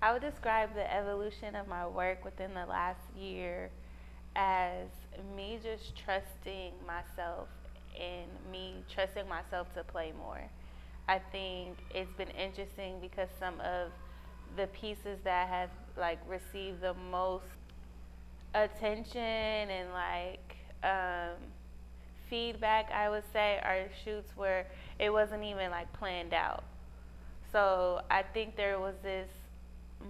I would describe the evolution of my work within the last year as me just trusting myself and me trusting myself to play more. I think it's been interesting because some of the pieces that have like received the most attention and feedback, I would say, are shoots where it wasn't even like planned out. So I think there was this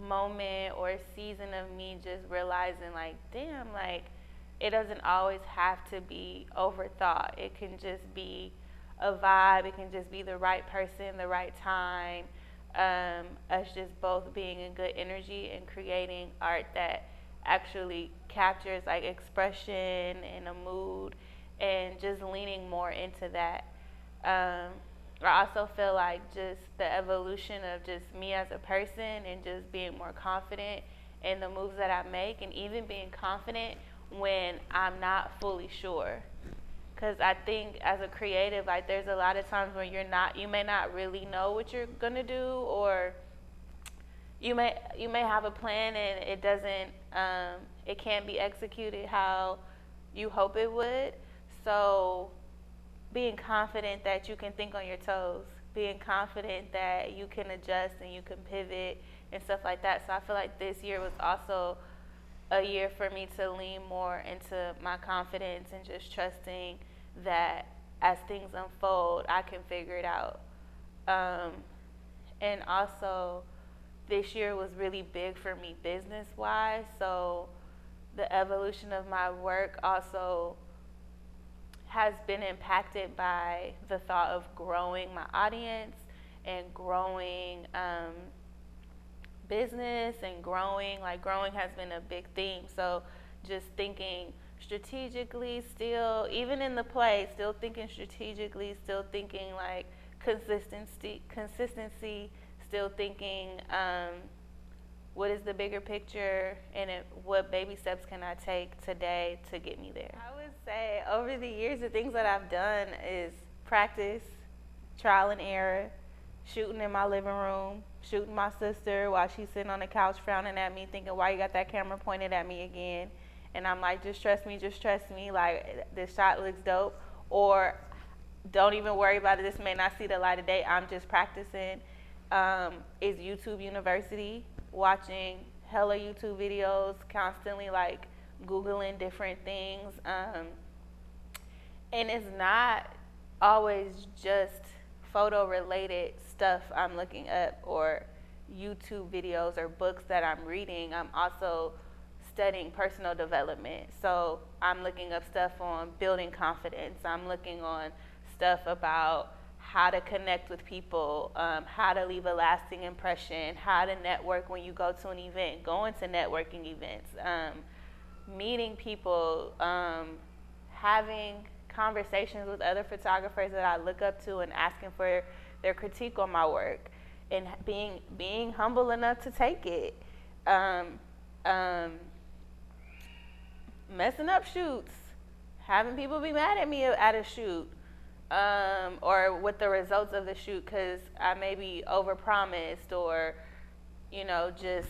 moment or season of me just realizing, like, damn, like, it doesn't always have to be overthought. It can just be a vibe, it can just be the right person, the right time. Us just both being in good energy and creating art that actually captures like expression and a mood and just leaning more into that. Um, I also feel like just the evolution of just me as a person and just being more confident in the moves that I make and even being confident when I'm not fully sure. Because I think as a creative, like there's a lot of times where you may not really know what you're gonna do, or you may have a plan and it can't be executed how you hope it would. So being confident that you can think on your toes, being confident that you can adjust and you can pivot and stuff like that. So I feel like this year was also a year for me to lean more into my confidence and just trusting that as things unfold, I can figure it out. Um, and also, this year was really big for me business wise. So the evolution of my work also has been impacted by the thought of growing my audience and growing business and growing has been a big theme. So just thinking strategically still, even in the play, still thinking strategically, still thinking like consistency, still thinking what is the bigger picture and what baby steps can I take today to get me there. I would say over the years, the things that I've done is practice, trial and error, shooting in my living room, shooting my sister while she's sitting on the couch frowning at me, thinking, why you got that camera pointed at me again? And I'm like, just trust me, like, this shot looks dope. Or don't even worry about it, this may not see the light of day, I'm just practicing. Is YouTube University, watching hella YouTube videos, constantly, like, Googling different things. And it's not always just photo related stuff I'm looking up or YouTube videos or books that I'm reading. I'm also studying personal development. So I'm looking up stuff on building confidence. I'm looking on stuff about how to connect with people, how to leave a lasting impression, how to network when you go to an event, going to networking events, meeting people, having conversations with other photographers that I look up to and asking for their critique on my work, and being humble enough to take it. Um, um, Messing up shoots, having people be mad at me at a shoot, or with the results of the shoot because I maybe overpromised or, just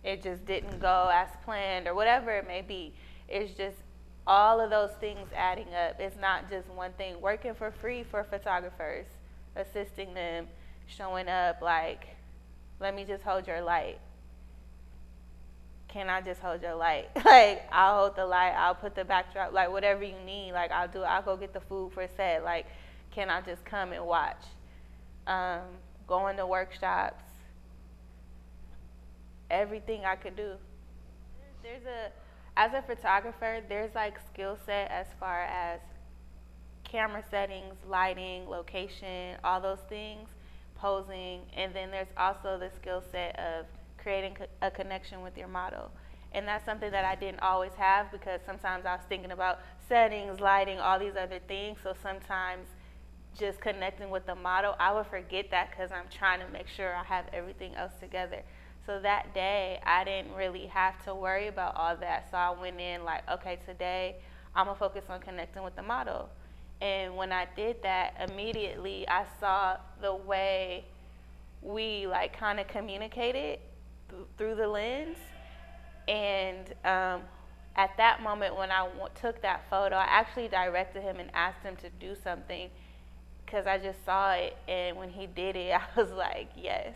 it just didn't go as planned or whatever it may be. It's just all of those things adding up. It's not just one thing. Working for free for photographers, assisting them, showing up like, let me just hold your light. Can I just hold your light? Like, I'll hold the light, I'll put the backdrop, like whatever you need, like I'll go get the food for set. Like, can I just come and watch? Going to workshops, everything I could do. As a photographer, there's like skill set as far as camera settings, lighting, location, all those things, posing, and then there's also the skill set of creating a connection with your model. And that's something that I didn't always have because sometimes I was thinking about settings, lighting, all these other things. So sometimes just connecting with the model, I would forget that because I'm trying to make sure I have everything else together. So that day, I didn't really have to worry about all that. So I went in like, okay, today I'm gonna focus on connecting with the model. And when I did that, immediately I saw the way we like kind of communicated through the lens. And at that moment, when I took that photo, I actually directed him and asked him to do something because I just saw it. And when he did it, I was like, yes.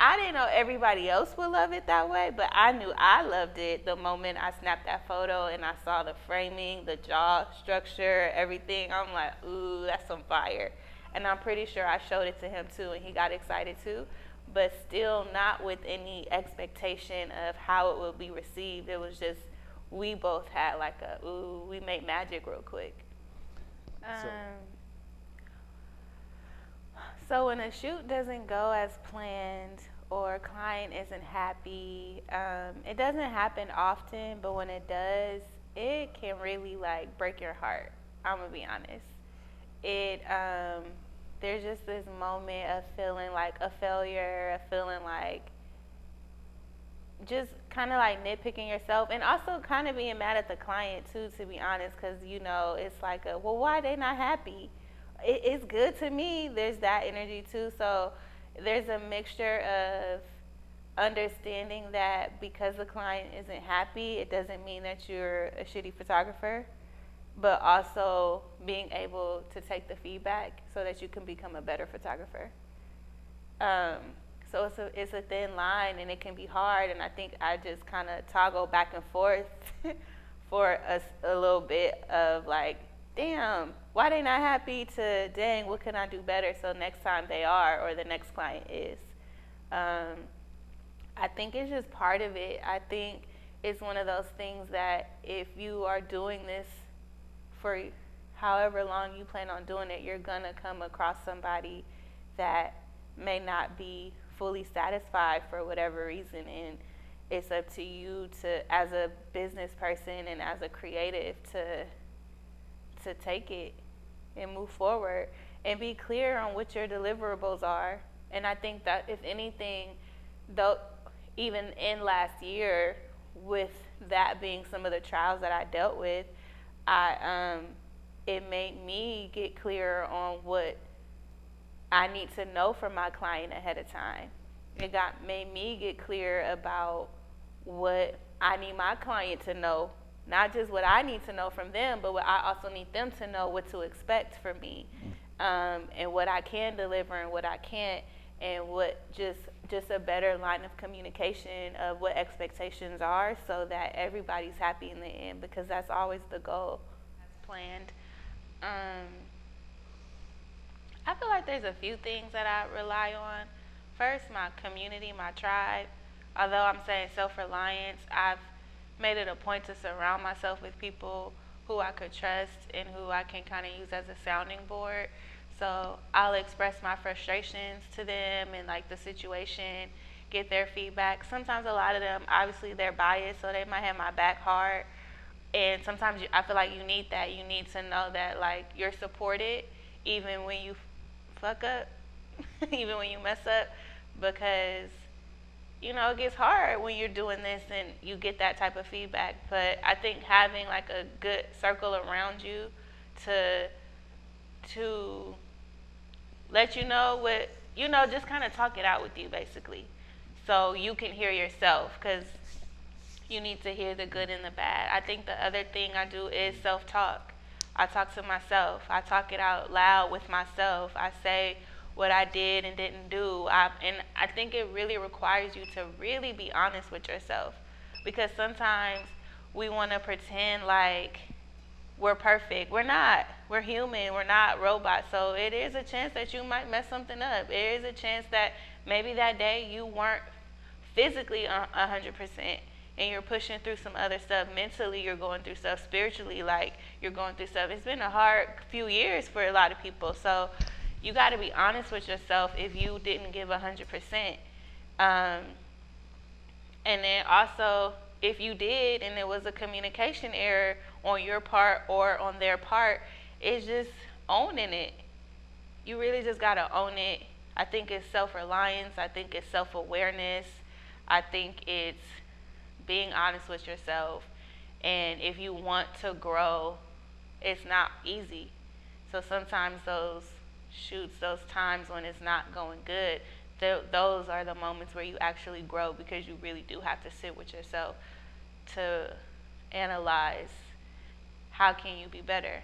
I didn't know everybody else would love it that way, but I knew I loved it the moment I snapped that photo and I saw the framing, the jaw structure, everything. I'm like, ooh, that's some fire. And I'm pretty sure I showed it to him too, and he got excited too, but still not with any expectation of how it would be received. It was just, we both had like a, ooh, we made magic real quick. So when a shoot doesn't go as planned or a client isn't happy, it doesn't happen often, but when it does, it can really like break your heart. I'm gonna be honest. There's just this moment of feeling like a failure, of feeling like just kind of like nitpicking yourself, and also kind of being mad at the client too, to be honest, because it's like well, why are they not happy? It's good to me. There's that energy too. So there's a mixture of understanding that because the client isn't happy, it doesn't mean that you're a shitty photographer, but also being able to take the feedback so that you can become a better photographer. So it's a thin line, and it can be hard, and I think I just kind of toggle back and forth for a little bit of like, damn, why they not happy, to dang, what can I do better so next time they are, or the next client is. I think it's just part of it. I think it's one of those things that if you are doing this for however long you plan on doing it, you're gonna come across somebody that may not be fully satisfied for whatever reason, and it's up to you to, as a business person and as a creative, to take it and move forward and be clear on what your deliverables are. And I think that if anything, though, even in last year, with that being some of the trials that I dealt with, it made me get clearer on what I need to know from my client ahead of time. It made me get clear about what I need my client to know, not just what I need to know from them, but what I also need them to know what to expect from me, and what I can deliver and what I can't, and what just a better line of communication of what expectations are, so that everybody's happy in the end, because that's always the goal. That's planned. I feel like there's a few things that I rely on. First, my community, my tribe. Although I'm saying self-reliance, I've made it a point to surround myself with people who I could trust and who I can kind of use as a sounding board. So I'll express my frustrations to them and like the situation, get their feedback. Sometimes a lot of them, obviously they're biased, so they might have my back hard. And sometimes I feel like you need that. You need to know that like you're supported even when you fuck up, even when you mess up, because it gets hard when you're doing this and you get that type of feedback. But I think having like a good circle around you to let you know what, just kind of talk it out with you basically, so you can hear yourself, because you need to hear the good and the bad. I think the other thing I do is self-talk. I talk to myself. I talk it out loud with myself. I say what I did and didn't do. And I think it really requires you to really be honest with yourself, because sometimes we want to pretend like we're perfect. We're not. We're human. We're not robots. So it is a chance that you might mess something up. There is a chance that maybe that day you weren't physically 100%. And you're pushing through some other stuff. Mentally, you're going through stuff. Spiritually, like, you're going through stuff. It's been a hard few years for a lot of people. So you got to be honest with yourself if you didn't give 100%. And then also, if you did and it was a communication error on your part or on their part, it's just owning it. You really just got to own it. I think it's self-reliance. I think it's self-awareness. I think it's being honest with yourself. And if you want to grow, it's not easy. So sometimes those shoots, those times when it's not going good, those are the moments where you actually grow, because you really do have to sit with yourself to analyze how can you be better.